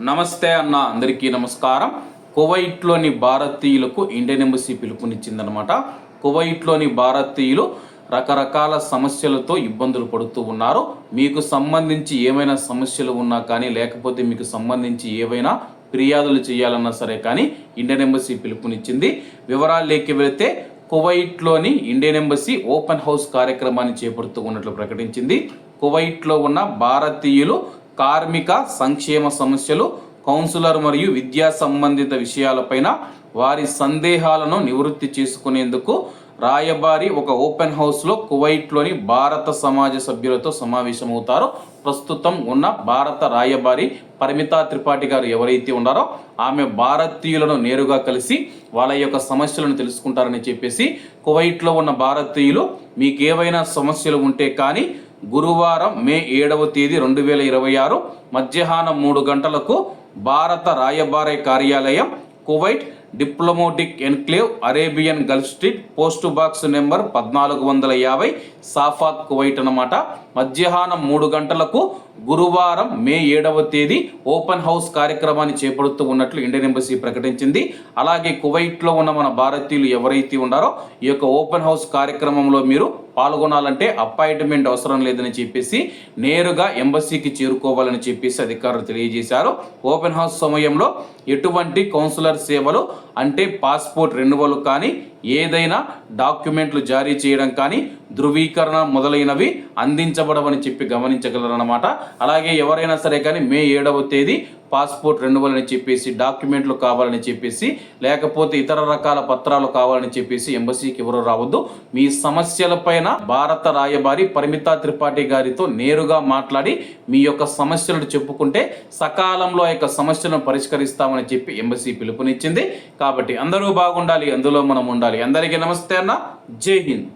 నమస్తే అన్న, అందరికీ నమస్కారం. కువైట్లోని భారతీయులకు ఇండియన్ ఎంబసీ పిలుపునిచ్చిందనమాట. కువైట్లోని భారతీయులు రకరకాల సమస్యలతో ఇబ్బందులు పడుతూ ఉన్నారు. మీకు సంబంధించి ఏమైనా సమస్యలు ఉన్నా కానీ, లేకపోతే మీకు సంబంధించి ఏవైనా ఫిర్యాదులు చేయాలన్నా సరే కానీ ఇండియన్ ఎంబసీ పిలుపునిచ్చింది. వివరాల్లోకి వెళితే, కువైట్లోని ఇండియన్ ఎంబసీ ఓపెన్ హౌస్ కార్యక్రమాన్ని చేపడుతూ ఉన్నట్లు ప్రకటించింది. కువైట్లో ఉన్న భారతీయులు కార్మిక సంక్షేమ సమస్యలు, కౌన్సిలర్ మరియు విద్యా సంబంధిత విషయాలపైన వారి సందేహాలను నివృత్తి చేసుకునేందుకు రాయబారి ఒక ఓపెన్ హౌస్లో కువైట్లోని భారత సమాజ సభ్యులతో సమావేశమవుతారు. ప్రస్తుతం ఉన్న భారత రాయబారి పరిమితా త్రిపాఠి గారు ఎవరైతే ఉన్నారో ఆమె భారతీయులను నేరుగా కలిసి వాళ్ళ యొక్క సమస్యలను తెలుసుకుంటారని చెప్పేసి, కువైట్లో ఉన్న భారతీయులు మీకేవైనా సమస్యలు ఉంటే కానీ గురువారం మే 7వ తేదీ 2026 మధ్యాహ్నం 3 గంటలకు భారత రాయబారి కార్యాలయం, Kuwait diplomatic enclave, Arabian Gulf street, post box number 1450, Safat, Kuwait అన్నమాట. మధ్యాహ్నం 3 గంటలకు గురువారం మే 7వ తేదీ ఓపెన్ హౌస్ కార్యక్రమాన్ని చేపడుతూ ఉన్నట్లు ఇండియన్ ఎంబసీ ప్రకటించింది. అలాగే కువైట్లో ఉన్న మన భారతీయులు ఎవరైతే ఉన్నారో ఈ యొక్క ఓపెన్ హౌస్ కార్యక్రమంలో మీరు పాల్గొనాలంటే అపాయింట్మెంట్ అవసరం లేదని చెప్పేసి నేరుగా ఎంబసీకి చేరుకోవాలని చెప్పేసి అధికారులు తెలియజేశారు. ఓపెన్ హౌస్ సమయంలో ఎటువంటి కౌన్సిలర్ సేవలు అంటే పాస్పోర్ట్ రెన్యువల్ కానీ, ఏదైనా డాక్యుమెంట్లు జారీ చేయడం కానీ, ధృవీకరణ మొదలైనవి అందించబడవని చెప్పి గమనించగలరన్నమాట. అలాగే ఎవరైనా సరే కానీ మే 7వ తేదీ పాస్పోర్ట్ రెన్యువల్ అని చెప్పేసి, డాక్యుమెంట్లు కావాలని చెప్పేసి, లేకపోతే ఇతర రకాల పత్రాలు కావాలని చెప్పేసి ఎంబసీకి ఎవరు రావద్దు. మీ సమస్యలపైన భారత రాయబారి పరిమితా త్రిపాఠి గారితో నేరుగా మాట్లాడి మీ యొక్క సమస్యలను చెప్పుకుంటే సకాలంలో ఆ యొక్క సమస్యలను పరిష్కరిస్తామని చెప్పి ఎంబసీ పిలుపునిచ్చింది. కాబట్టి అందరూ బాగుండాలి, అందులో మనం ఉండాలి. అందరికీ నమస్తే అన్న, జై హింద్.